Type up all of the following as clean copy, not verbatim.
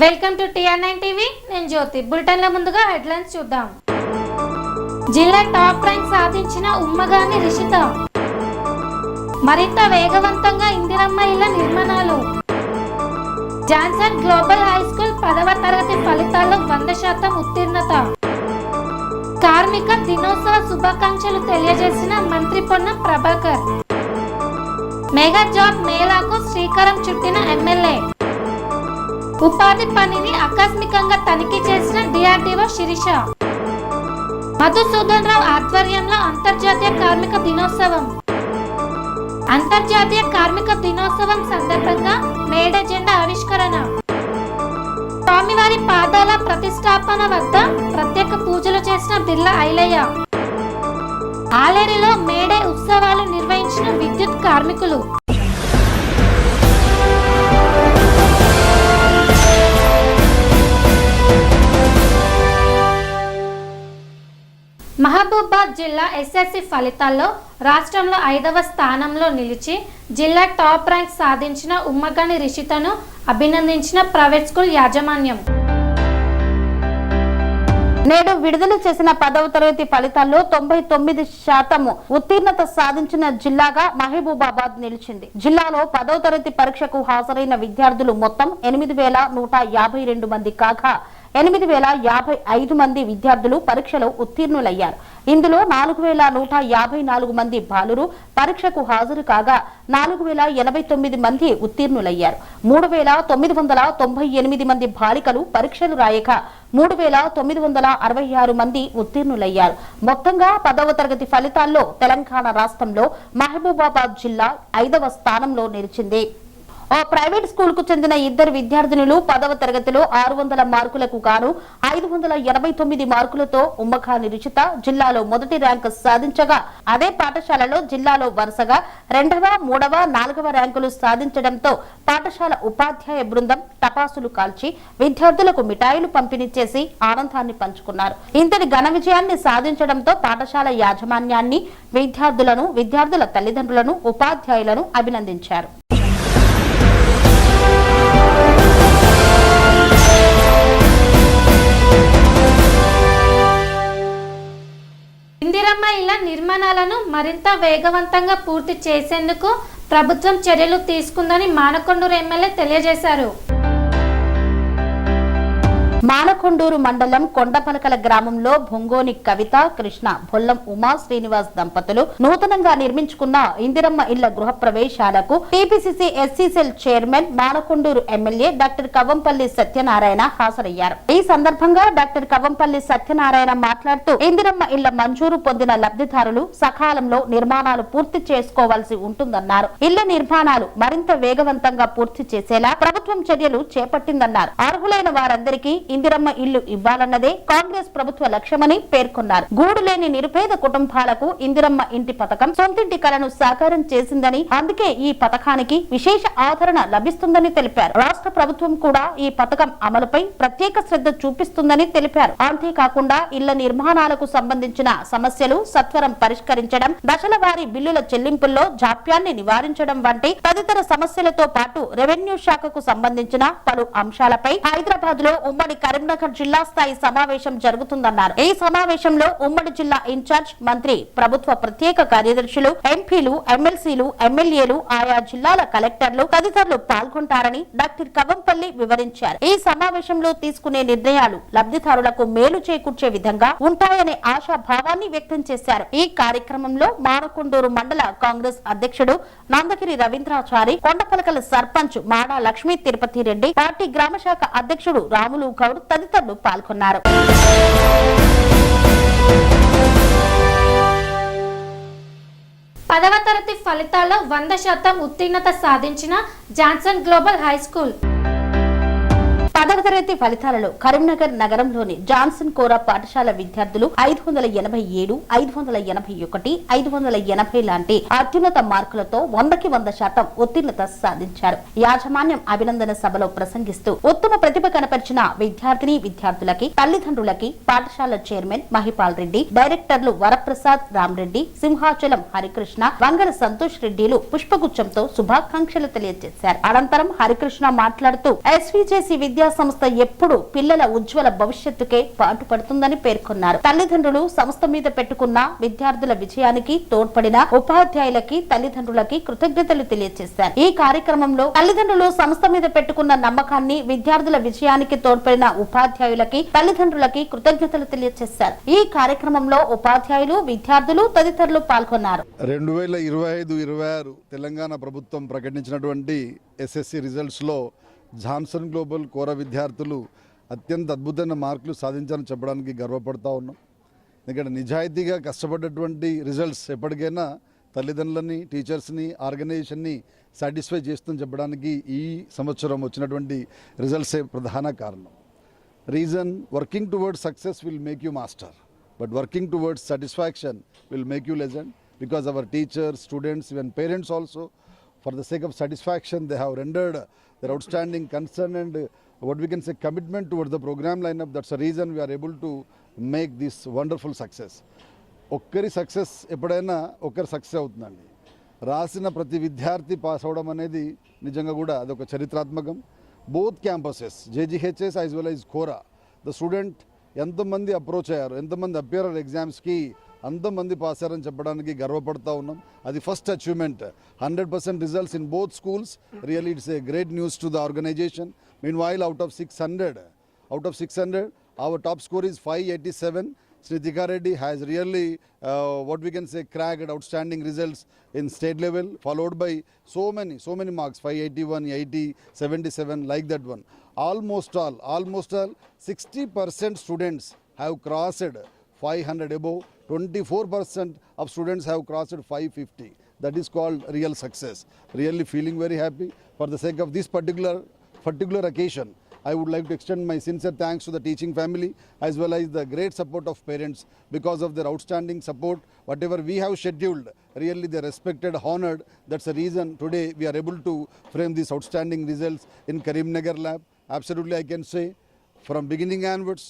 Welcome to TR9 TV. నేను జ్యోతి. బులెటిన్ల ముందుగా headlines చూద్దాం. జిల్లా టాప్ ర్యాంక్ సాధించిన ఉమ్మగాని రిషిత. మరింత వేగవంతంగా ఇందిరమ్మ ఇళ్ల నిర్మాణాలు. జాన్సన్ గ్లోబల్ హై స్కూల్ 10వ తరగతి ఫలితాల్లో 100% ఉత్తీర్ణత. కార్మిక దినోత్సవ శుభాకాంక్షలు తెలియజేసిన మంత్రి పొన్నం ప్రభాకర్. మెగా జాబ్ మేళాకు శ్రీకారం చుట్టిన ఎమ్మెల్యే. ఉపాధి పనిని ఆకస్మికంగా తనిఖీ చేసిన DRDO శిరీష. మధుసూదన్ రావు ఆధ్వర్యంలో అంతర్జాతీయ కార్మిక దినోత్సవం. అంతర్జాతీయ కార్మిక దినోత్సవం సందర్భంగా మేడ జెండా ఆవిష్కరణ. స్వామివారి పాదాల ప్రతిష్టాపన వద్ద ప్రత్యేక పూజలు చేసిన బిర్లా ఐలయ్య. ఆలేరులో మేడే ఉత్సవాలు నిర్వహించిన విద్యుత్ కార్మికులు. మహబూబాబాద్ జిల్లా SSC ఫలితాల్లో రాష్ట్రంలో 5వ స్థానంలో నిలిచి జిల్లా టాప్ ర్యాంక్ సాధించిన ఉమ్మగాని రిషితను అభినందించిన ప్రైవేట్ స్కూల్ యాజమాన్యం. నేడు విడుదల చేసిన 10వ తరగతి ఫలితాల్లో 99% ఉత్తీర్ణత సాధించిన జిల్లాగా మహబూబాబాద్ నిలిచింది. జిల్లాలో 10వ తరగతి పరీక్షకు హాజరైన విద్యార్థులు మొత్తం 8152 మంది కాగా 8055 మంది విద్యార్థులు పరీక్షలో ఉత్తీర్ణులయ్యారు. ఇందులో 4154 మంది బాలురు పరీక్షకు హాజరు కాగా 4089 మంది ఉత్తీర్ణులయ్యారు. 3998 మంది బాలికలు పరీక్షలు రాయక 3966 మంది ఉత్తీర్ణులయ్యారు. మొత్తంగా 10వ తరగతి ఫలితాల్లో తెలంగాణ రాష్ట్రంలో మహబూబాబాద్ జిల్లా 5వ స్థానంలో నిలిచింది. ఓ ప్రైవేట్ స్కూల్ కు చెందిన 2 విద్యార్థినులు 10వ తరగతిలో 600 మార్కులకు గాను 589 మార్కులతో ఉమ్మగాని రిషిత జిల్లాలో మొదటి ర్యాంకు సాధించగా అదే పాఠశాలలో జిల్లాలో వరుసగా 2వ, 3వ, 4వ ర్యాంకులు సాధించడంతో పాఠశాల ఉపాధ్యాయ బృందం టపాసులు కాల్చి విద్యార్థులకు మిఠాయిలు పంపిణీ చేసి ఆనందాన్ని పంచుకున్నారు. ఇంతటి ఘన విజయాన్ని సాధించడంతో పాఠశాల యాజమాన్యాన్ని, విద్యార్థులను, విద్యార్థుల తల్లిదండ్రులను, ఉపాధ్యాయులను అభినందించారు. ఇందిరమ్మ ఇళ్ల నిర్మాణాలను మరింత వేగవంతంగా పూర్తి చేసేందుకు ప్రభుత్వం చర్యలు తీసుకుందని మానకొండూరు ఎమ్మెల్యే తెలియజేశారు. మానకొండూరు మండలం కొండపలకల గ్రామంలో భొంగోని కవిత, కృష్ణ, బొల్లం ఉమా శ్రీనివాస్ దంపతులు నూతనంగా నిర్మించుకున్న ఇందిరమ్మ ఇళ్ల గృహ ప్రవేశాలకు TPCC SC cell chairman Manakondur MLA doctor Kavvampalli Satyanarayana హాజరయ్యారు. ఈ సందర్భంగా డాక్టర్ కవ్వంపల్లి సత్యనారాయణ మాట్లాడుతూ ఇందిరమ్మ ఇళ్ల మంజూరు పొందిన లబ్ధిదారులు సకాలంలో నిర్మాణాలు పూర్తి చేసుకోవాల్సి ఉంటుందన్నారు. ఇళ్ల నిర్మాణాలు మరింత వేగవంతంగా పూర్తి చేసేలా ప్రభుత్వం చర్యలు చేపట్టిందన్నారు. అర్హులైన వారందరికీ ఇందిరమ్మ ఇల్లు ఇవ్వాలన్నదే కాంగ్రెస్ ప్రభుత్వ లక్ష్యమని పేర్కొన్నారు. గూడు లేని నిరుపేద కుటుంబాలకు ఇందిరమ్మ ఇంటి పథకం సొంతింటి కలను సాకారం చేసిందని, అందుకే ఈ పథకానికి విశేష ఆదరణ లభిస్తుందని తెలిపారు. రాష్ట్ర ప్రభుత్వం కూడా ఈ పథకం అమలుపై ప్రత్యేక శ్రద్ధ చూపిస్తుందని తెలిపారు. అంతేకాకుండా ఇళ్ల నిర్మాణాలకు సంబంధించిన సమస్యలు సత్వరం పరిష్కరించడం, దశల వారీ బిల్లుల చెల్లింపుల్లో జాప్యాన్ని నివారించడం వంటి తదితర సమస్యలతో పాటు రెవెన్యూ శాఖకు సంబంధించిన పలు అంశాలపై హైదరాబాద్ లో ఉమ్మడి కరీంనగర్ జిల్లా స్థాయి సమావేశం జరుగుతుందన్నారు. ఈ సమావేశంలో ఉమ్మడి జిల్లా ఇన్ఛార్జ్ మంత్రి, ప్రభుత్వ ప్రత్యేక కార్యదర్శులు, ఎంపీలు, ఎమ్మెల్సీలు, ఎమ్మెల్యేలు, ఆయా జిల్లాల కలెక్టర్లు తదితరులు పాల్గొంటారని డాక్టర్ కవ్వంపల్లి వివరించారు. ఈ సమావేశంలో తీసుకునే నిర్ణయాలు లబ్ధిదారులకు మేలు చేకూర్చే విధంగా ఉంటాయనే ఆశాభావాన్ని వ్యక్తం చేశారు. ఈ కార్యక్రమంలో మానకొండూరు మండల కాంగ్రెస్ అధ్యక్షుడు నందగిరి రవీంద్రాచారి, కొండపలకల సర్పంచ్ మాడా లక్ష్మీ తిరుపతి రెడ్డి, పార్టీ గ్రామశాఖ అధ్యక్షుడు రాములు గౌడ్ తదితరులు పాల్గొన్నారు. 10వ తరగతి ఫలితాల్లో 100% ఉత్తీర్ణత సాధించిన జాన్సన్ గ్లోబల్ హై స్కూల్. 10వ తరగతి ఫలితాలలో కరీంనగర్ నగరంలోని జాన్సన్ కోరా పాఠశాల విద్యార్థులు 587, 581, 580 లాంటి అత్యున్నత మార్కులతో 100కి 100% ఉత్తీర్ణత సాధించారు. యాజమాన్యం అభినందన సభలో ప్రసంగిస్తూ ఉత్తమ ప్రతిభ కనపరిచిన విద్యార్థిని విద్యార్థులకి, తల్లిదండ్రులకి పాఠశాల చైర్మన్ మహిపాల్ రెడ్డి, డైరెక్టర్లు వరప్రసాద్, రామరెడ్డి, సింహాచలం హరికృష్ణ, వంగల సంతోష్ రెడ్డిలు పుష్పగుచ్చంతో శుభాకాంక్షలు తెలియజేశారు. అనంతరం హరికృష్ణ మాట్లాడుతూ SVJC విద్యా సంస్థ ఎప్పుడు పిల్లల ఉజ్వల భవిష్యత్తుకే పాటుపడుతుందని పేర్కొన్నారు. తల్లిదండ్రులు సంస్థ మీద పెట్టుకున్న విద్యార్థుల విజయానికి తోడ్పడిన ఉపాధ్యాయులకి తల్లిదండ్రులకి కృతజ్ఞతలు తెలియజేశారు. ఈ కార్యక్రమంలో తల్లిదండ్రులు సంస్థ మీద పెట్టుకున్న నమ్మకాన్ని, విద్యార్థుల విజయానికి తోడ్పడిన ఉపాధ్యాయులకి తల్లిదండ్రులకి కృతజ్ఞతలు తెలియజేశారు. ఈ కార్యక్రమంలో ఉపాధ్యాయులు, విద్యార్థులు తదితరులు పాల్గొన్నారు. 2025-26 తెలంగాణ ప్రభుత్వం ప్రకటించినటువంటి ఎస్ఎస్సి రిజల్ట్స్లో జాన్సన్ గ్లోబల్ కోర విద్యార్థులు అత్యంత అద్భుతమైన మార్కులు సాధించాలని చెప్పడానికి గర్వపడతా ఉన్నాం. ఎందుకంటే నిజాయితీగా కష్టపడ్డటువంటి రిజల్ట్స్ ఎప్పటికైనా తల్లిదండ్రులని, టీచర్స్ని, ఆర్గనైజేషన్ని సాటిస్ఫై చేస్తుందని చెప్పడానికి ఈ సంవత్సరం వచ్చినటువంటి రిజల్ట్సే ప్రధాన కారణం. Reason, working towards success will make you master, but working towards satisfaction will make you legend. Because our teachers, students, even parents also, for the sake of satisfaction, they have rendered their outstanding concern and what we can say commitment towards the program lineup. That's the reason we are able to make this wonderful success. ఒక్కరి success ఎప్పుడైనా ఒక్కరి success అవుతుందండి. రాసిన ప్రతి విద్యార్థి pass అవడం అనేది నిజంగా కూడా అదొక చరిత్రాత్మకం. Both campuses, JGHS as well as కోరా, ద స్టూడెంట్ ఎంతమంది అప్రోచ్ అయ్యారు, ఎంతమంది అపియర్ ఎగ్జామ్స్కి అంతమంది పాస్ అయ్యారని చెప్పడానికి గర్వపడతా ఉన్నాం. అది first achievement. 100% results in both schools. Really it's a great news to the organisation. Meanwhile out of 600 our top score is 587. Sritika Reddy has really what we can say cracked outstanding results in state level, followed by so many marks, 581, 80, 77, like that one. Almost all 60% students have crossed 500 above. 24% of students have crossed 550. That is called real success. Really feeling very happy. For the sake of this particular occasion, I would like to extend my sincere thanks to the teaching family as well as the great support of parents. Because of their outstanding support, whatever we have scheduled, really they respected, honored. That's the reason today we are able to frame these outstanding results in Karimnagar lab. Absolutely, I can say from beginning onwards,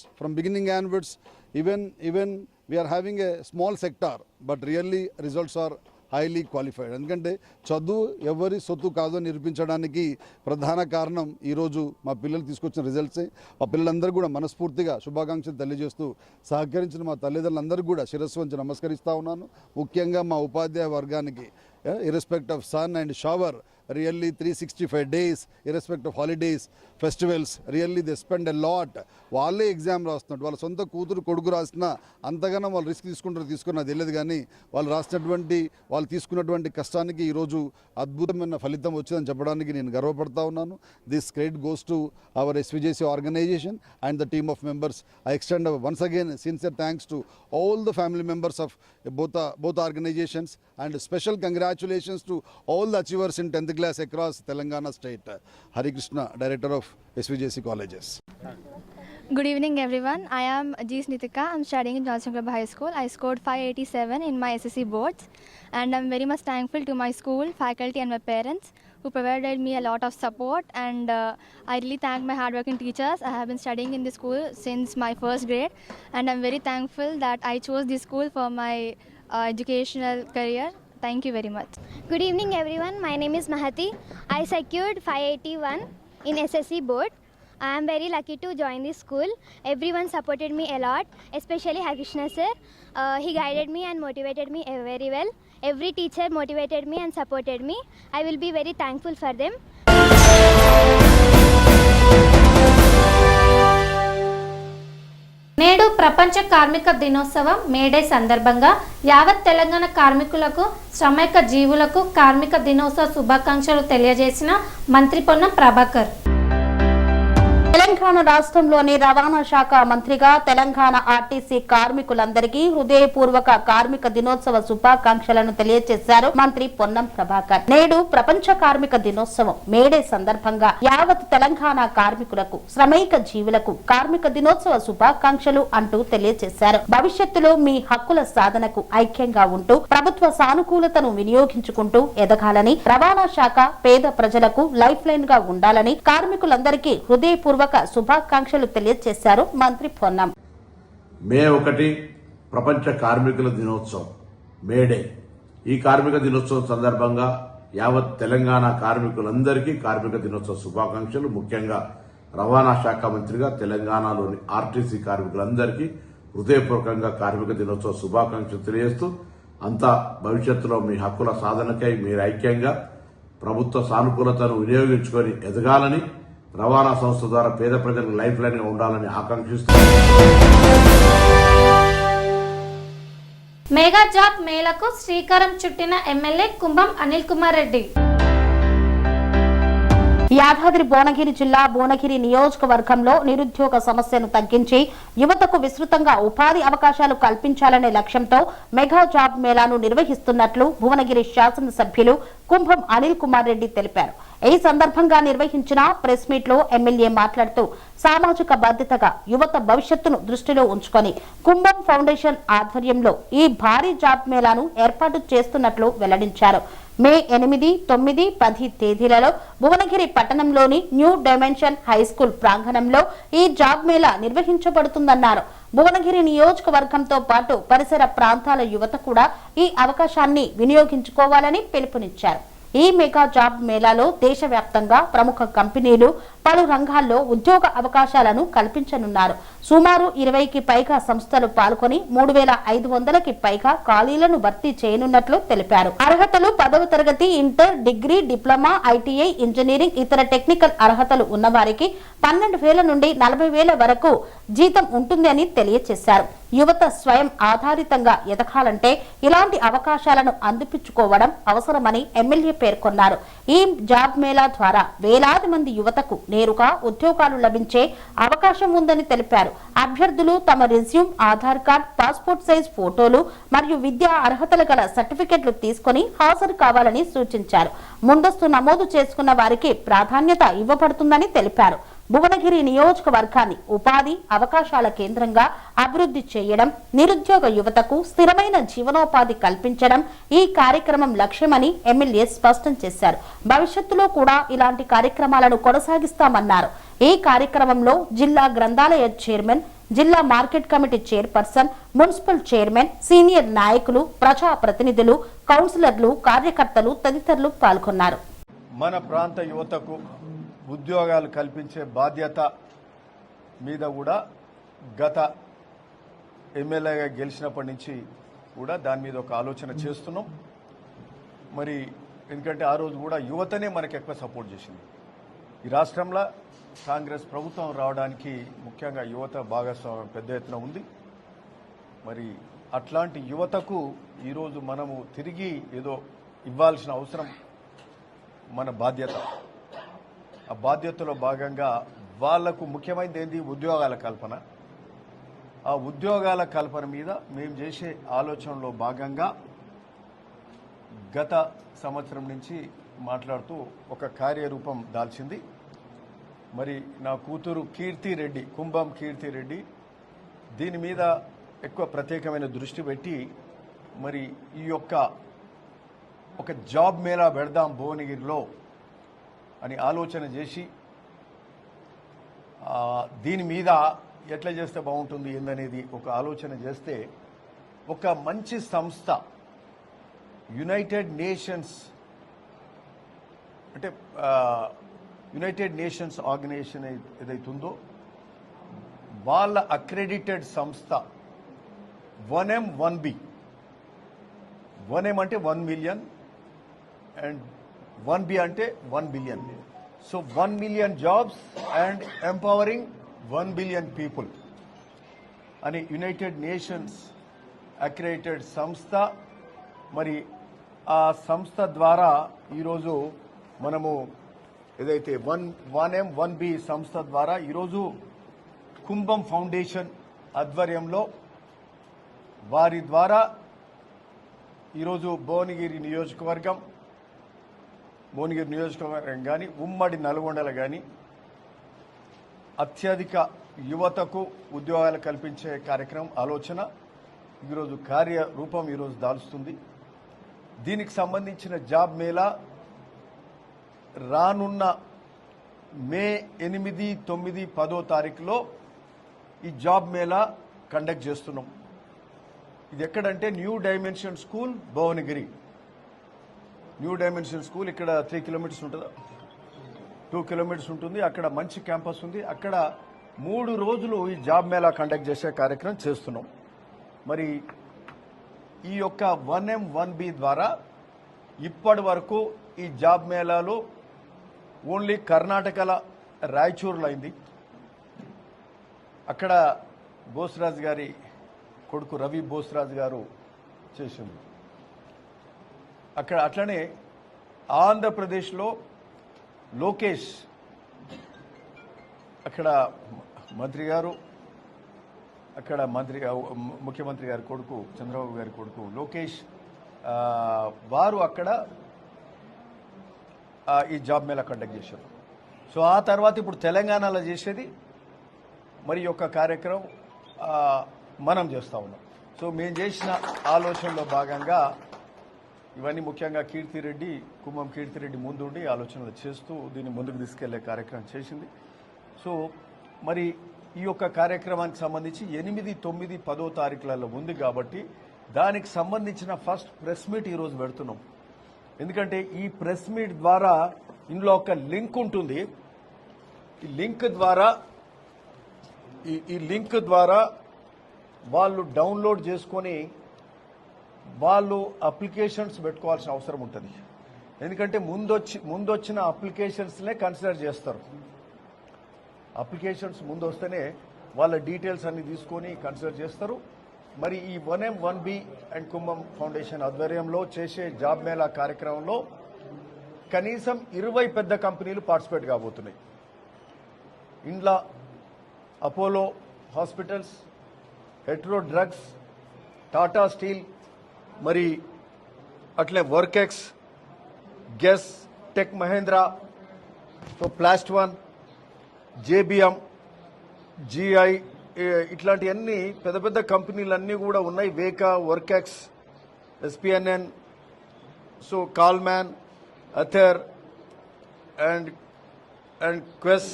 even we are having a small sector, but really results are highly qualified. ఎందుకంటే చదువు ఎవరి సొత్తు కాదో నిరూపించడానికి ప్రధాన కారణం ఈరోజు మా పిల్లలు తీసుకొచ్చిన రిజల్ట్సే. మా పిల్లలందరూ కూడా మనస్ఫూర్తిగా శుభాకాంక్షలు తెలియజేస్తూ సహకరించిన మా తల్లిదండ్రులందరూ కూడా శిరస్సు వంచి నమస్కరిస్తూ ఉన్నాను. ముఖ్యంగా మా ఉపాధ్యాయ వర్గానికి, irrespective of sun and shower, really 365 days, irrespective of holidays, festivals, really they spend a lot. వాళ్ళే ఎగ్జామ్ రాస్తున్నారు. వాళ్ళ సొంత కూతురు కొడుకు రాసినా అంతగానో వాళ్ళు రిస్క్ తీసుకున్నది తెలియదు. కానీ వాళ్ళు తీసుకున్నటువంటి కష్టానికి ఈరోజు అద్భుతమైన ఫలితం వచ్చిందని చెప్పడానికి నేను గర్వపడతా ఉన్నాను. This credit goes to our SVJC organisation and the team of members. I extend once again sincere thanks to all the family members of both organizations and special congratulations to all the achievers in 10th class across Telangana state. Hari Krishna, director of SVJC colleges. Good evening everyone. I am G. Snitika. I am studying in Johnson Club High School. I scored 587 in my SSC boards and I am very much thankful to my school, faculty and my parents who provided me a lot of support, and I really thank my hardworking teachers. I have been studying in this school since my first grade and I am very thankful that I chose this school for my educational career. Thank you very much. Good evening everyone. My name is Mahati. I secured 581 in SSC board. I am very lucky to join this school. Everyone supported me a lot, especially Hari Krishna sir. He guided me and motivated me very well. Every teacher motivated me and supported me. I will be very thankful for them. నేడు ప్రపంచ కార్మిక దినోత్సవం May Day సందర్భంగా యావత్ తెలంగాణ కార్మికులకు, శ్రామిక జీవులకు కార్మిక దినోత్సవ శుభాకాంక్షలు తెలియజేసిన మంత్రి పొన్నం ప్రభాకర్. తెలంగాణ రాష్ట్రంలోని రవాణా శాఖ మంత్రిగా తెలంగాణ ఆర్టీసీ కార్మికులందరికీ హృదయపూర్వక కార్మిక దినోత్సవ శుభాకాంక్షలను తెలియజేశారు మంత్రి పొన్నం ప్రభాకర్. నేడు ప్రపంచ కార్మిక దినోత్సవం మేడే సందర్భంగా యావత్ తెలంగాణ కార్మికులకు, శ్రమైక జీవులకు కార్మిక దినోత్సవ శుభాకాంక్షలు అంటూ తెలియజేశారు. భవిష్యత్తులో మీ హక్కుల సాధనకు ఐక్యంగా ఉంటూ ప్రభుత్వ సానుకూలతను వినియోగించుకుంటూ ఎదగాలని, రవాణా శాఖ పేద ప్రజలకు లైఫ్ లైన్ గా ఉండాలని కార్మికులందరికీ హృదయపూర్వక శుభాకాంక్షలు తెలియజేశారు మంత్రి పొన్నం. మే 1 ప్రపంచ కార్మికుల దినోత్సవం, మేడే. ఈ కార్మిక దినోత్సవం సందర్భంగా యావత్ తెలంగాణ కార్మికులందరికీ కార్మిక దినోత్సవ శుభాకాంక్షలు. ముఖ్యంగా రవాణా శాఖ మంత్రిగా తెలంగాణలోని ఆర్టీసీ కార్మికులందరికీ హృదయపూర్వకంగా కార్మిక దినోత్సవ శుభాకాంక్షలు తెలియజేస్తూ అంతా భవిష్యత్తులో మీ హక్కుల సాధనకై మీరు ఐక్యంగా ప్రభుత్వ సానుకూలతను వినియోగించుకొని ఎదగాలని, రవాణా సంస్థ ద్వారా పేద ప్రజలకు లైఫ్ లైన్ గా ఉండాలని ఆకాంక్షిస్తూ మెగా జాబ్ మేళకు శ్రీకారం చుట్టిన ఎమ్మెల్యే కుంభం అనిల్ కుమార్ రెడ్డి. యాదాద్రి భువనగిరి జిల్లా భువనగిరి నియోజకవర్గంలో నిరుద్యోగ సమస్యను తగ్గించి యువతకు విస్తృతంగా ఉపాధి అవకాశాలు కల్పించాలనే లక్ష్యంతో మెగా జాబ్ మేళాను నిర్వహిస్తున్నట్లు భువనగిరి శాసనసభ్యులు కుంభం అనిల్ కుమార్ రెడ్డి తెలిపారు. ఈ సందర్భంగా నిర్వహించిన ప్రెస్ మీట్ లో ఎమ్మెల్యే మాట్లాడుతూ సామాజిక బాధ్యతగా యువత భవిష్యత్తును దృష్టిలో ఉంచుకొని కుంభం ఫౌండేషన్ ఆధ్వర్యంలో ఈ భారీ జాబ్ మేళాను ఏర్పాటు చేస్తున్నట్లు వెల్లడించారు. మే 8, 9, 10 తేదీలలో భువనగిరి పట్టణంలోని న్యూ డైమెన్షన్ హై స్కూల్ ప్రాంగణంలో ఈ జాబ్ మేళా నిర్వహించబడుతుందన్నారు. భువనగిరి నియోజకవర్గంతో పాటు పరిసర ప్రాంతాల యువత కూడా ఈ అవకాశాన్ని వినియోగించుకోవాలని పిలుపునిచ్చారు. ఈ మెగా జాబ్ మేళాలో దేశవ్యాప్తంగా ప్రముఖ కంపెనీలు పలు రంగాల్లో ఉద్యోగ అవకాశాలను కల్పించనున్నారు. సుమారు 20కి పైగా సంస్థలు పాల్గొని 3,500కి పైగా ఖాళీలను భర్తీ చేయనున్నట్లు తెలిపారు. అర్హతలు 10వ తరగతి, inter, degree, diploma, ITI, engineering, ఇతర టెక్నికల్ అర్హతలు ఉన్నవారికి 12,000 నుండి 40,000 వరకు జీతం ఉంటుంది అని తెలియజేశారు. యువత స్వయం ఆధారితంగా ఎదగాలంటే ఇలాంటి అవకాశాలను అందిపుచ్చుకోవడం అవసరమని ఎమ్మెల్యే పేర్కొన్నారు. ఈ జాబ్ మేళా ద్వారా వేలాది మంది యువతకు నేరుగా ఉద్యోగాలు లభించే అవకాశం ఉందని తెలిపారు. అభ్యర్థులు తమ resume, Aadhaar card, passport size ఫోటోలు మరియు విద్యా అర్హతలు గల సర్టిఫికెట్లు తీసుకుని హాజరు కావాలని సూచించారు. ముందస్తు నమోదు చేసుకున్న వారికి ప్రాధాన్యత ఇవ్వబడుతుందని తెలిపారు. భువనగిరి నియోజకవర్గాన్ని ఉపాధి అవకాశాల కేంద్రంగా అభివృద్ధి చేయడం, నిరుద్యోగ యువతకు స్థిరమైన జీవనోపాధి కల్పించడం ఈ కార్యక్రమం లక్ష్యమని ఎమ్మెల్యే స్పష్టం చేశారు. భవిష్యత్తులో కూడా ఇలాంటి కార్యక్రమాలను కొనసాగిస్తామన్నారు. ఈ కార్యక్రమంలో జిల్లా గ్రంథాలయ చైర్మన్, జిల్లా market committee chairperson, municipal chairman, senior నాయకులు, ప్రజా ప్రతినిధులు, కౌన్సిలర్లు, కార్యకర్తలు తదితరులు పాల్గొన్నారు. మన ప్రాంత యువతకు ఉద్యోగాలు కల్పించే బాధ్యత మీద కూడా గత ఎమ్మెల్యేగా గెలిచినప్పటి నుంచి కూడా దాని మీద ఒక ఆలోచన చేస్తున్నాం. మరి ఎందుకంటే ఆ రోజు కూడా యువతనే మనకు ఎక్కువ సపోర్ట్ చేసింది. ఈ రాష్ట్రంలో కాంగ్రెస్ ప్రభుత్వం రావడానికి ముఖ్యంగా యువత భాగస్వామ్యం పెద్ద ఎత్తున ఉంది. మరి అట్లాంటి యువతకు ఈరోజు మనము తిరిగి ఏదో ఇవ్వాల్సిన అవసరం మన బాధ్యత. ఆ బాధ్యతలో భాగంగా వాళ్లకు ముఖ్యమైనది ఏంది? ఉద్యోగాల కల్పన. ఆ ఉద్యోగాల కల్పన మీద మేము చేసే ఆలోచనలో భాగంగా గత సంవత్సరం నుంచి మాట్లాడుతూ ఒక కార్యరూపం దాల్చింది. మరి నా కూతురు కీర్తిరెడ్డి, కుంభం కీర్తిరెడ్డి దీని మీద ఎక్కువ ప్రత్యేకమైన దృష్టి పెట్టి మరి ఈ యొక్క ఒక జాబ్ మేళా పెడదాం భువనగిరిలో అని ఆలోచన చేసి దీని మీద ఎట్లా చేస్తే బాగుంటుంది ఏందనేది ఒక ఆలోచన చేస్తే ఒక మంచి సంస్థ యునైటెడ్ నేషన్స్ అంటే యునైటెడ్ నేషన్స్ ఆర్గనైజేషన్ ఏదైతుందో వాళ్ళ అక్రెడిటెడ్ సంస్థ 1M 1B. 1M అంటే 1 మిలియన్ అండ్ 1B అంటే 1 billion. So 1 million jobs and empowering 1 billion people అని యునైటెడ్ నేషన్స్ అక్రెడిటెడ్ సంస్థ. మరి ఆ సంస్థ ద్వారా ఈరోజు మనము ఏదైతే 1M 1B సంస్థ ద్వారా ఈరోజు కుంభం ఫౌండేషన్ ఆధ్వర్యంలో వారి ద్వారా ఈరోజు భువనగిరి నియోజకవర్గం కానీ ఉమ్మడి నల్గొండలో కానీ అత్యధిక యువతకు ఉద్యోగాలు కల్పించే కార్యక్రమం ఆలోచన ఈరోజు కార్యరూపం ఈరోజు దాల్చుతుంది. దీనికి సంబంధించిన జాబ్ మేళా రానున్న మే 8, 9, 10 తారీఖులో ఈ జాబ్ మేళా కండక్ట్ చేస్తున్నాం. ఇది ఎక్కడంటే new dimension school Bhuvanagiri. New dimension school ఇక్కడ 3 కిలోమీటర్స్ ఉంటుందా, 2 కిలోమీటర్స్ ఉంటుంది. అక్కడ మంచి క్యాంపస్ ఉంది. అక్కడ 3 రోజులు ఈ జాబ్ మేళా కండక్ట్ చేసే కార్యక్రమం చేస్తున్నాం. మరి ఈ యొక్క 1M 1B ద్వారా ఇప్పటి వరకు ఈ జాబ్ మేళాలో ఓన్లీ కర్ణాటకలో రాయచూరులో అయింది. అక్కడ బోస్రాజ్ గారి కొడుకు రవి బోస్రాజ్ గారు చేసింది. అక్కడ అట్లనే ఆంధ్రప్రదేశ్లో లోకేష్, అక్కడ మంత్రి గారు, అక్కడ ముఖ్యమంత్రి గారి కొడుకు చంద్రబాబు గారి కొడుకు లోకేష్ వారు అక్కడ ఈ జాబ్ మేళా కండక్ట్ చేశారు. సో ఆ తర్వాత ఇప్పుడు తెలంగాణలో చేసేది మరి యొక్క కార్యక్రమం మనం చేస్తూ ఉన్నాం. సో మేము చేసిన ఆలోచనలో భాగంగా ఇవన్నీ ముఖ్యంగా కుమ్మం కీర్తిరెడ్డి ముందుండి ఆలోచనలు చేస్తూ దీన్ని ముందుకు తీసుకెళ్లే కార్యక్రమం చేసింది. సో మరి ఈ యొక్క కార్యక్రమానికి సంబంధించి 8, 9, 10 తారీఖులలో ఉంది కాబట్టి దానికి సంబంధించిన ఫస్ట్ ప్రెస్ మీట్ ఈరోజు పెడుతున్నాం. ఎందుకంటే ఈ ప్రెస్ మీట్ ద్వారా ఇందులో ఒక లింక్ ఉంటుంది. ఈ లింక్ ద్వారా వాళ్ళు డౌన్లోడ్ చేసుకొని వాళ్ళు అప్లికేషన్స్ పెట్టుకోవాల్సిన అవసరం ఉంటుంది. ఎందుకంటే ముందొచ్చిన అప్లికేషన్స్నే కన్సిడర్ చేస్తారు. అప్లికేషన్స్ ముందు వస్తేనే వాళ్ళ డీటెయిల్స్ అన్ని తీసుకొని కన్సిడర్ చేస్తారు. మరి ఈ 1M 1B and Kumbham foundation ఆధ్వర్యంలో చేసే జాబ్ మేళా కార్యక్రమంలో కనీసం 20 పెద్ద కంపెనీలు పార్టిసిపేట్ కాబోతున్నాయి. ఇండ్లా Apollo hospitals, Hetero drugs, Tata steel, మరి అట్లే వర్కెక్స్, గెస్, టెక్ మహేంద్ర, సో ప్లాస్ట్ 1, JBM, GI, ఇట్లాంటి అన్ని పెద్ద పెద్ద కంపెనీలన్నీ కూడా ఉన్నాయి. వేకా, వర్కెక్స్, SPNN, సో కాల్మ్యాన్, అథర్ అండ్ క్వెస్,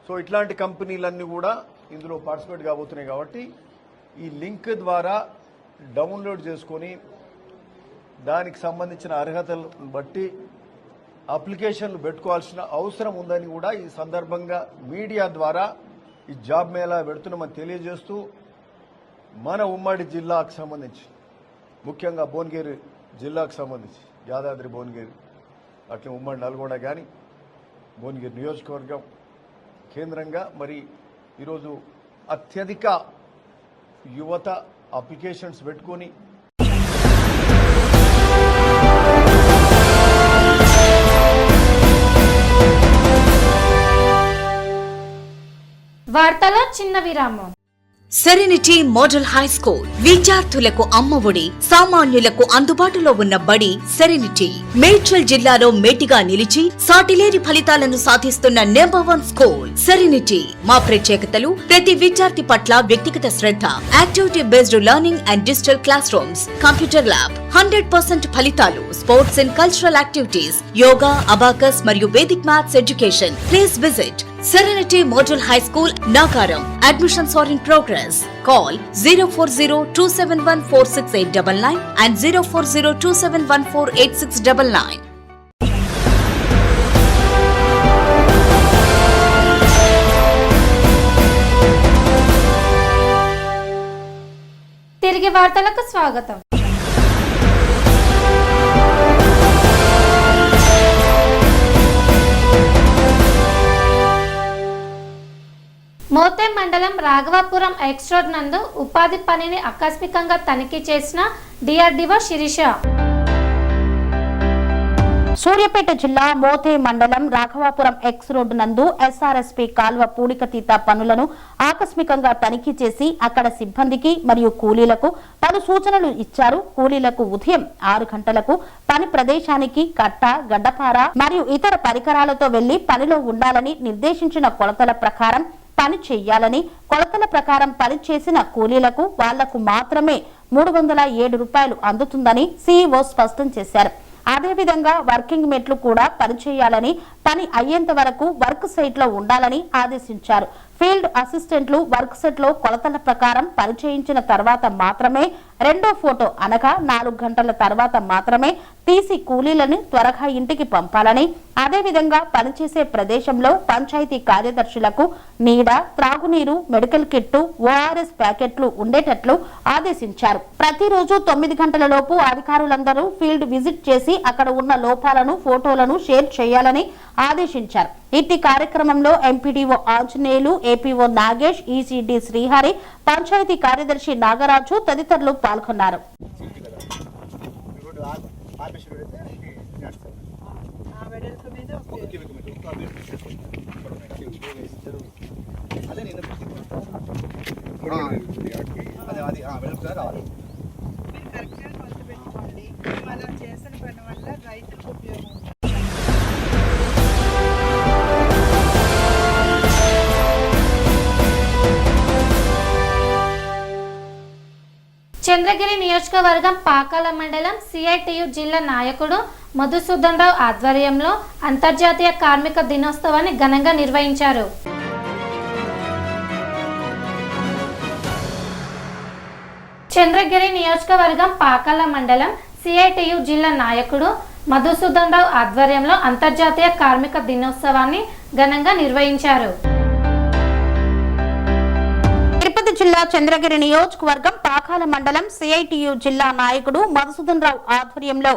సో ఇట్లాంటి కంపెనీలన్నీ కూడా ఇందులో పార్టిసిపేట్ కాబోతున్నాయి. కాబట్టి ఈ లింక్ ద్వారా డౌన్లోడ్ చేసుకొని దానికి సంబంధించిన అర్హతలను బట్టి అప్లికేషన్లు పెట్టుకోవాల్సిన అవసరం ఉందని కూడా ఈ సందర్భంగా మీడియా ద్వారా ఈ జాబ్ మేళా పెడుతున్నామని తెలియజేస్తూ మన ఉమ్మడి జిల్లాకు సంబంధించి ముఖ్యంగా భువనగిరి జిల్లాకు సంబంధించి యాదాద్రి భువనగిరి అట్లే ఉమ్మడి నల్గొండ కానీ భువనగిరి నియోజకవర్గం కేంద్రంగా మరి ఈరోజు అత్యధిక యువత అప్లికేషన్స్ పెట్టుకొని వార్తలో చిన్న విరామం. సెరెనిటీ మోడల్ హై స్కూల్ విద్యార్థులకు అమ్మఒడి, సామాన్యులకు అందుబాటులో ఉన్న బడి సెరెనిటీ. మేడ్చల్ జిల్లాలో మేటిగా నిలిచి సాటిలేని ఫలితాలను సాధిస్తున్న నంబర్ 1 స్కూల్ సెరెనిటీ. మా ప్రత్యేకతలు ప్రతి విద్యార్థి పట్ల వ్యక్తిగత శ్రద్ధ, activity based learning and digital classrooms, computer lab, 100% ఫలితాలు, sports and cultural activities, yoga, abacus మరియు Vedic maths education. Please visit Serenity Model High School, Nagaram. Admissions are in progress. Call 04027146899 and 04027148699. తిరిగి వార్తలకు స్వాగతం. మోతెం మండలం రాఘవాపురం ఎక్స్ రోడ్ నందు ఉపాధి పనిని ఆకస్మికంగా తనిఖీ చేసిన డిఆర్డీఓ శిరీష. సూర్యాపేట జిల్లా మోతే మండలం రాఘవాపురం ఎక్స్ రోడ్డు నందు SRSP కాల్వ పూడికతీత పనులను ఆకస్మికంగా తనిఖీ చేసి అక్కడ సిబ్బందికి మరియు కూలీలకు పలు సూచనలు ఇచ్చారు. కూలీలకు ఉదయం 6 గంటలకు పని ప్రదేశానికి కట్ట, గడ్డపార మరియు ఇతర పరికరాలతో వెళ్లి పనిలో ఉండాలని నిర్దేశించిన కొలతల ప్రకారం పని చేయాలని, కొలతల ప్రకారం పని చేసిన కూలీలకు వాళ్లకు మాత్రమే 307 రూపాయలు అందుతుందని CEO స్పష్టం చేశారు. అదేవిధంగా వర్కింగ్ మెట్లు కూడా పనిచేయాలని, పని అయ్యేంత వరకు వర్క్ సైట్ లో ఉండాలని ఆదేశించారు. ఫీల్డ్ అసిస్టెంట్లు వర్క్ సెట్ లో కొలతల ప్రకారం పని చేయించిన తర్వాత మాత్రమే రెండో ఫోటో అనగా 4 గంటల తర్వాత మాత్రమే తీసి కూలీలను త్వరగా ఇంటికి పంపాలని, అదేవిధంగా పనిచేసే ప్రదేశంలో పంచాయతీ కార్యదర్శులకు నీడ, త్రాగునీరు, మెడికల్ కిట్టు, ఓఆర్ఎస్ ప్యాకెట్లు ఉండేటట్లు ఆదేశించారు. ప్రతిరోజు 9 గంటల లోపు అధికారులందరూ ఫీల్డ్ విజిట్ చేసి అక్కడ ఉన్న లోపాలను, ఫోటోలను షేర్ చేయాలని ఆదేశించారు. ఇట్టి కార్యక్రమంలో MPDO Anjaneyulu, APO Nagesh, ECD Srihari, panchayati కార్యదర్శి నాగరాజు తదితరులు పాల్గొన్నారు. చంద్రగిరి నియోజకవర్గం పాకాల మండలం సిఐటియు జిల్లా నాయకుడు మధుసూదన్ రావు ఆధ్వర్యంలో అంతర్జాతీయ కార్మిక దినోత్సవాన్ని ఘనంగా నిర్వహించారు. చంద్రగిరి నియోజకవర్గం పాకాల మండలం సిఐటియు జిల్లా నాయకుడు మధుసూదన్ రావు ఆధ్వర్యంలో అంతర్జాతీయ కార్మిక దినోత్సవాన్ని ఘనంగా నిర్వహించారు. తిరుపతి జిల్లా చంద్రగిరి నియోజకవర్గం పాకాల మండలం సిఐటియు జిల్లా నాయకుడు మధుసూదన్ రావు ఆధ్వర్యంలో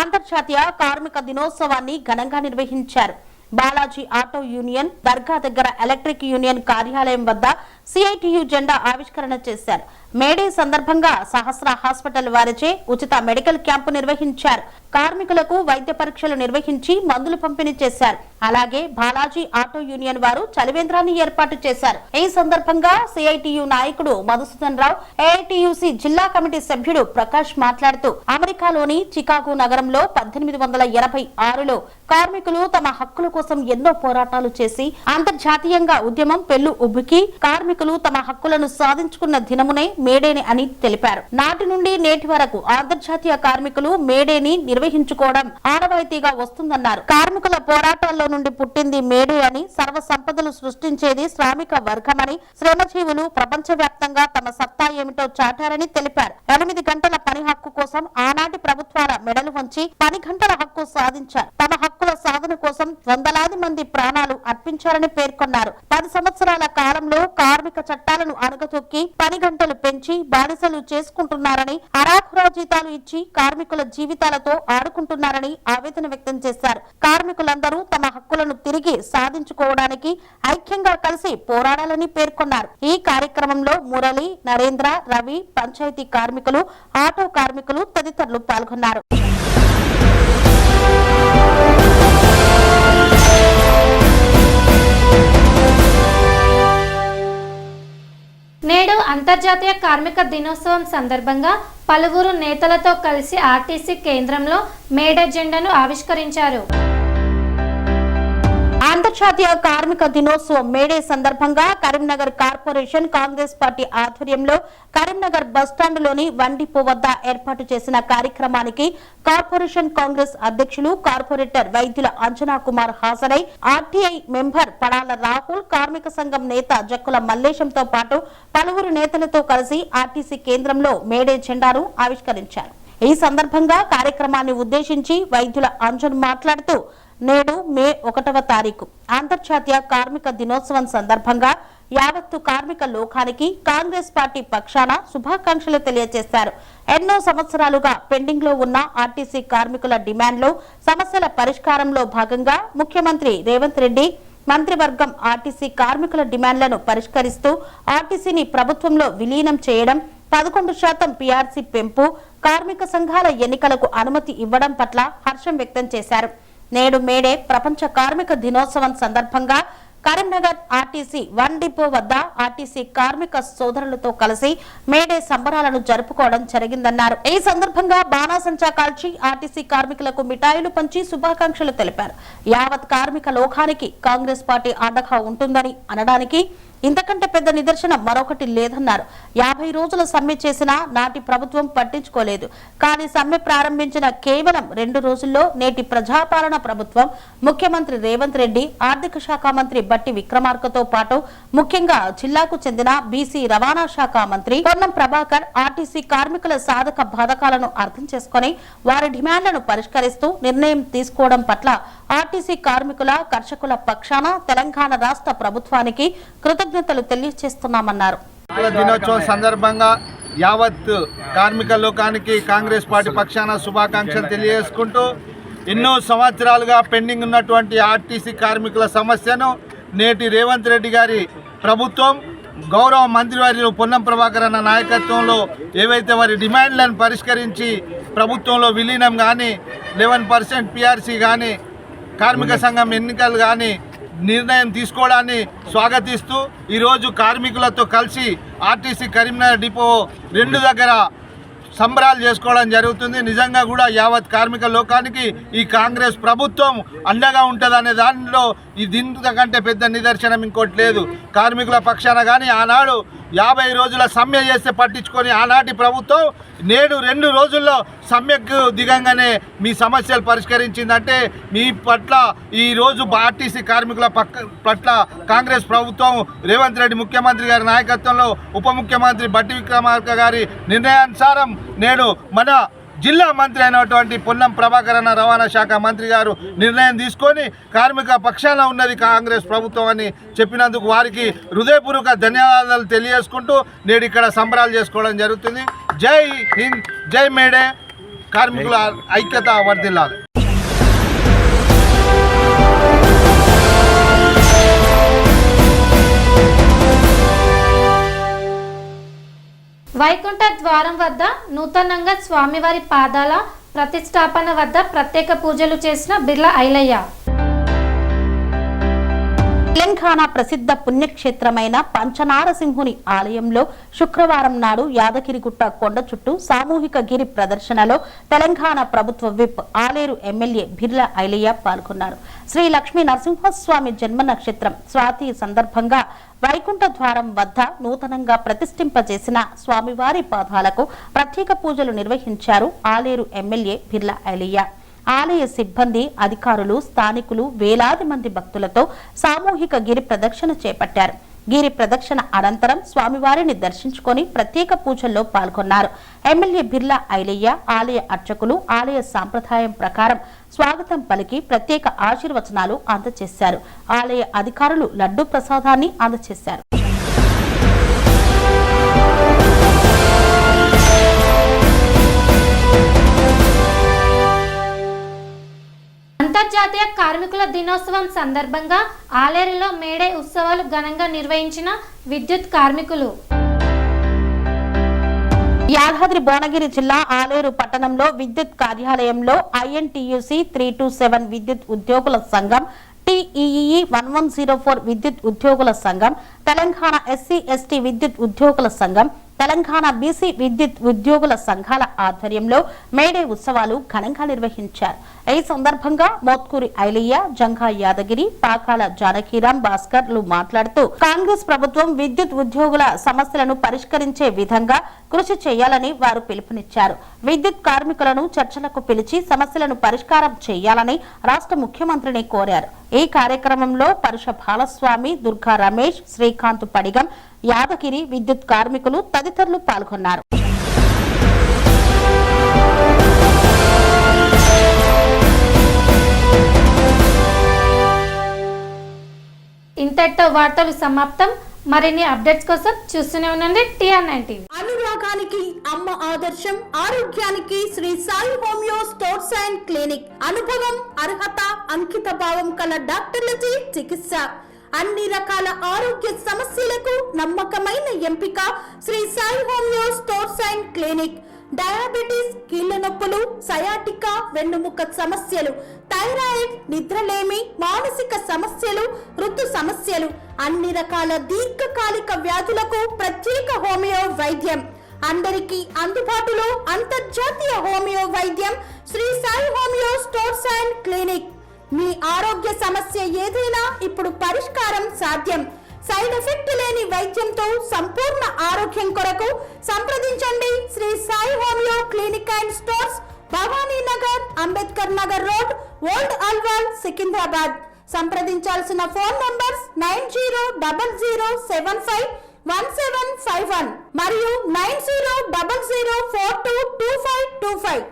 అంతర్జాతీయ కార్మిక దినోత్సవాన్ని ఘనంగా నిర్వహించారు. బాలాజీ ఆటో యూనియన్ దర్గా దగ్గర ఎలక్ట్రిక్ యూనియన్ కార్యాలయం వద్ద సిఐటియు జెండా ఆవిష్కరణ చేశారు. మేడే సందర్భంగా సహస్ర హాస్పిటల్ వారిచే ఉచిత మెడికల్ క్యాంపు నిర్వహించారు. కార్మికులకు వైద్య పరీక్షలు నిర్వహించి మందులు పంపిణీ చేశారు. అలాగే బాలాజీ ఆటో యూనియన్ వారు చలివేంద్రాన్ని ఏర్పాటు చేశారు. ఈ సందర్భంగా సిఐటియు నాయకుడు మధుసూదన్ రావు, ఏఐటియుసి జిల్లా కమిటీ సభ్యుడు ప్రకాష్ మాట్లాడుతూ అమెరికాలోని చికాగో నగరంలో 1886లో కార్మికులు తమ హక్కుల కోసం ఎన్నో పోరాటాలు చేసి అంతర్జాతీయంగా ఉద్యమం పెళ్లు ఉబ్బికి కార్మికులు తమ హక్కులను సాధించుకున్న దినమునే మేడేని అని తెలిపారు. నాటి నుండి నేటి వరకు అంతర్జాతీయ కార్మికులు మేడేని నిర్వహించుకోవడం ఆనవాయితీగా వస్తుందన్నారు. కార్మికుల పోరాటాల్లో నుండి పుట్టింది మేడే అని, సర్వ సంపదలు సృష్టించేది శ్రామిక వర్గమని, శ్రమజీవులు ప్రపంచవ్యాప్తంగా తమ సత్తా ఏమిటో చాటారని తెలిపారు. 8 గంటల పని హక్కు కోసం ఆనాటి ప్రభుత్వాల మెడలు వంచి 10 గంటల హక్కు సాధించారు. తమ హక్కుల సాధన కోసం వందలాది మంది ప్రాణాలు అర్పించారని పేర్కొన్నారు. 10 సంవత్సరాల కాలంలో కార్మిక చట్టాలను అణగతొక్కి 10 గంటలు పెంచి బానిసలు చేసుకుంటున్నారని, అరాఖురా జీతాలు ఇచ్చి కార్మికుల జీవితాలతో ఆడుకుంటున్నారని ఆవేదన వ్యక్తం చేశారు. కార్మికులందరూ తమ హక్కులను తిరిగి సాధించుకోవడానికి ఐక్యంగా కలిసి పోరాడాలని పేర్కొన్నారు. ఈ కార్యక్రమంలో మురళి, నరేంద్ర, రవి, పంచాయతీ కార్మికులు, ఆటో కార్మికులు తదితరులు పాల్గొన్నారు. నేడు అంతర్జాతీయ కార్మిక దినోత్సవం సందర్భంగా పలువురు నేతలతో కలిసి ఆర్టీసీ కేంద్రంలో మేడే జెండాను ఆవిష్కరించారు. అంతర్జాతీయ కార్మిక దినోత్సవం మేడే సందర్భంగా కరీంనగర్ కార్పొరేషన్ కాంగ్రెస్ పార్టీ ఆధ్వర్యంలో కరీంనగర్ బస్టాండ్లోని వండిపో వద్ద ఏర్పాటు చేసిన కార్యక్రమానికి కార్పొరేషన్ కాంగ్రెస్ అధ్యక్షులు కార్పొరేటర్ వైద్యుల అంజనా కుమార్ హాజరై ఆర్టీఐ మెంబర్ పడాల రాహుల్, కార్మిక సంఘం నేత జక్కుల మల్లేశంతో పాటు పలువురు నేతలతో కలిసి ఆర్టీసీ కేంద్రంలో మేడే జెండాను ఆవిష్కరించారు. ఈ సందర్భంగా కార్యక్రమాన్ని ఉద్దేశించి వైద్యుల అంజన్ మాట్లాడుతూ నేడు మే 1వ తారీఖు అంతర్జాతీయ కార్మిక దినోత్సవం సందర్భంగా యావత్తు కార్మిక లోకానికి కాంగ్రెస్ పార్టీ పక్షాన శుభాకాంక్షలు తెలియజేశారు. ఎన్నో సంవత్సరాలుగా పెండింగ్ లో ఉన్న ఆర్టీసీ కార్మికుల డిమాండ్లు, సమస్యల పరిష్కారంలో భాగంగా ముఖ్యమంత్రి రేవంత్ రెడ్డి మంత్రివర్గం ఆర్టీసీ కార్మికుల డిమాండ్లను పరిష్కరిస్తూ ఆర్టీసీని ప్రభుత్వంలో విలీనం చేయడం, 11% పీఆర్సీ పెంపు, కార్మిక సంఘాల ఎన్నికలకు అనుమతి ఇవ్వడం పట్ల హర్షం వ్యక్తం చేశారు. నేడు మేడే ప్రపంచ కార్మిక దినోత్సవం సందర్భంగా కరీంనగర్ ఆర్టీసీ 1 డిపో వద్ద ఆర్టీసీ కార్మిక సోదరులతో కలిసి మేడే సంబరాలను జరుపుకోవడం జరిగిందన్నారు. ఈ సందర్భంగా బాణాసంచా కాల్చి ఆర్టీసీ కార్మికులకు మిఠాయిలు పంచి శుభాకాంక్షలు తెలిపారు. యావత్ కార్మిక లోకానికి కాంగ్రెస్ పార్టీ అండగా ఉంటుందని అనడానికి ఇంతకంటే పెద్ద నిదర్శనం మరొకటి లేదన్నారు. 50 రోజుల సమ్మె చేసినా నాటి ప్రభుత్వం పట్టించుకోలేదు. కానీ సమ్మె ప్రారంభించిన కేవలం 2 రోజుల్లో నేటి ప్రజాపాలన ప్రభుత్వం ముఖ్యమంత్రి రేవంత్ రెడ్డి, ఆర్థిక శాఖ మంత్రి బట్టి విక్రమార్కతో పాటు ముఖ్యంగా జిల్లాకు చెందిన బీసీ రవాణా శాఖ మంత్రి పొన్నం ప్రభాకర్ ఆర్టీసీ కార్మికుల సాధక బాధకాలను అర్థం చేసుకుని వారి డిమాండ్లను పరిష్కరిస్తూ నిర్ణయం తీసుకోవడం పట్ల ఆర్టీసీ కార్మికుల, కర్షకుల పక్షాన తెలంగాణ రాష్ట్ర ప్రభుత్వానికి కృతజ్ఞతలు తెలియజేస్తున్నామన్నారు. దినోత్సవం సందర్భంగా యావత్ కార్మిక లోకానికి కాంగ్రెస్ పార్టీ పక్షాన శుభాకాంక్షలు తెలియజేసుకుంటూ ఎన్నో సంవత్సరాలుగా పెండింగ్ ఉన్నటువంటి ఆర్టీసీ కార్మికుల సమస్యను నేటి రేవంత్ రెడ్డి గారి ప్రభుత్వం గౌరవ మంత్రివర్యులు పొన్నం ప్రభాకర్ అన్న నాయకత్వంలో ఏవైతే వారి డిమాండ్లను పరిష్కరించి ప్రభుత్వంలో విలీనం కానీ 11% పిఆర్సీ కానీ కార్మిక సంఘం ఎన్నికలు కానీ నిర్ణయం తీసుకోవడాన్ని స్వాగతిస్తూ ఈరోజు కార్మికులతో కలిసి ఆర్టీసీ కరీంనగర్ డిపో 2 దగ్గర సంబరాలు చేసుకోవడం జరుగుతుంది. నిజంగా కూడా యావత్ కార్మిక లోకానికి ఈ కాంగ్రెస్ ప్రభుత్వం అండగా ఉంటుందనే దానిలో దీనికంటే పెద్ద నిదర్శనం ఇంకోటి లేదు. కార్మికుల పక్షాన కానీ ఆనాడు 50 రోజుల సమ్మె చేస్తే పట్టించుకొని ఆనాటి ప్రభుత్వం నేడు 2 రోజుల్లో సమ్మెకు దిగంగానే మీ సమస్యలు పరిష్కరించిందంటే మీ పట్ల ఈరోజు ఆర్టీసీ కార్మికుల పట్ల కాంగ్రెస్ ప్రభుత్వం రేవంత్ రెడ్డి ముఖ్యమంత్రి గారి నాయకత్వంలో ఉప ముఖ్యమంత్రి బట్టి విక్రమార్క గారి నిర్ణయానుసారం నేడు మన జిల్లా మంత్రి అయినటువంటి పొన్నం ప్రభాకర్ అన్న రవాణా శాఖ మంత్రి గారు నిర్ణయం తీసుకొని కార్మిక పక్షాన ఉన్నది కాంగ్రెస్ ప్రభుత్వం అని చెప్పినందుకు వారికి హృదయపూర్వక ధన్యవాదాలు తెలియజేసుకుంటూ నేడు ఇక్కడ సంబరాలు చేసుకోవడం జరుగుతుంది. జై హింద్, జై మేడే, కార్మికుల ఐక్యత వర్ధిల్లాలి. వైకుంఠ ద్వారం వద్ద నూతనంగా స్వామివారి పాదాల ప్రతిష్టాపన వద్ద ప్రత్యేక పూజలు చేసిన బిర్లా ఐలయ్య. తెలంగాణ ప్రసిద్ధ పుణ్యక్షేత్రమైన పంచనారసింహుని ఆలయంలో శుక్రవారం నాడు యాదగిరిగుట్ట కొండ చుట్టూ సామూహిక గిరి ప్రదర్శనలో తెలంగాణ ప్రభుత్వ విప్ ఆలేరు ఎమ్మెల్యే బిర్లా ఐలయ్య పాల్గొన్నారు. శ్రీ లక్ష్మీ నరసింహస్వామి జన్మ నక్షత్రం స్వాతి సందర్భంగా వైకుంఠ ద్వారం వద్ద నూతనంగా ప్రతిష్ఠింపజేసిన స్వామివారి పాదాలకు ప్రత్యేక పూజలు నిర్వహించారు ఆలేరు ఎమ్మెల్యే బిర్లా ఐలయ్య. ఆలయ సిబ్బంది, అధికారులు, స్థానికులు వేలాది మంది భక్తులతో సామూహిక గిరి ప్రదక్షిణ చేపట్టారు. గిరి ప్రదక్షిణ అనంతరం స్వామివారిని దర్శించుకొని ప్రత్యేక పూజల్లో పాల్గొన్నారు. ఎమ్మెల్యే బిర్లా ఐలయ్య ఆలయ అర్చకులు ఆలయ సాంప్రదాయం ప్రకారం స్వాగతం పలికి ప్రత్యేక ఆశీర్వచనాలు అందజేశారు. ఆలయ అధికారులు లడ్డు ప్రసాదాన్ని అందజేశారు. అంతర్జాతీయ కార్మికుల దినోత్సవం సందర్భంగా ఆలేరులో మేడే ఉత్సవాలు ఘనంగా నిర్వహించిన విద్యుత్ కార్మికులు. యాదాద్రి భువనగిరి జిల్లా ఆలేరు పట్టణంలో విద్యుత్ కార్యాలయంలో INTUC 327 విద్యుత్ ఉద్యోగుల సంఘం, TEE 1104 విద్యుత్ ఉద్యోగుల సంఘం, తెలంగాణ SC/ST విద్యుత్ ఉద్యోగుల సంఘం, తెలంగాణ BC విద్యుత్ ఉద్యోగుల సంఘాల ఆధ్వర్యంలో మేడే ఉత్సవాలు ఘనంగా నిర్వహించారు. ఈ సందర్భంగా మోత్కూరి ఐలయ్య, జంగా యాదగిరి, పాకాల జానకీరాం భాస్కర్లు మాట్లాడుతూ కాంగ్రెస్ ప్రభుత్వం విద్యుత్ ఉద్యోగుల సమస్యలను పరిష్కరించే విధంగా కృషి చేయాలని వారు పిలుపునిచ్చారు. విద్యుత్ కార్మికులను చర్చలకు పిలిచి సమస్యలను పరిష్కారం చేయాలని రాష్ట్ర ముఖ్యమంత్రిని కోరారు. ఈ కార్యక్రమంలో పరుష బాలస్వామి, దుర్గా రమేష్, శ్రీకాంత్ పడిగం, యాదగిరి విద్యుత్ కార్మికులు తదితరులు పాల్గొన్నారు. ఇంతటితో వార్తలు సమాప్తం. మరిన్ని అప్డేట్స్ కోసం చూస్తూనే ఉండండి TR9 అనురాగానికి అమ్మ ఆదర్శం, ఆరోగ్యానికి Sri Sai homeo stores and clinic. అనుభవం, అర్హత, అంకిత భావం కల డాక్టర్లచే చికిత్స. అన్ని రకాల ఆరోగ్య సమస్యలకు నమ్మకమైన ఎంపిక Sri Sai homeo stores and clinic. Diabetes, కీళ్ల నొప్పులు, సయాటికా, వెన్నుముక సమస్యలు, థైరాయిడ్, నిద్రలేమి, మానసిక సమస్యలు, ఋతు సమస్యలు, అన్ని రకాల దీర్ఘకాలిక వ్యాధులకు ప్రత్యేక హోమియో వైద్యం. అందరికీ అందుబాటులో అంతర్జాతీయ హోమియో వైద్యం Shri Sai homeo stores and clinic. మీ ఆరోగ్య సమస్య ఏదైనా ఇప్పుడు పరిష్కారం సాధ్యం. సైడ్ ఎఫెక్ట్ లేని వైద్యంతో సంపూర్ణ ఆరోగ్యం కొరకు సంప్రదించండి Shri Sai homeo clinic and stores, Bhavani Nagar, Ambedkar Nagar road, old Alwal, Secunderabad. సంప్రదించాల్సిన ఫోన్ నంబర్స్ 9000751751 మరియు 9000422525.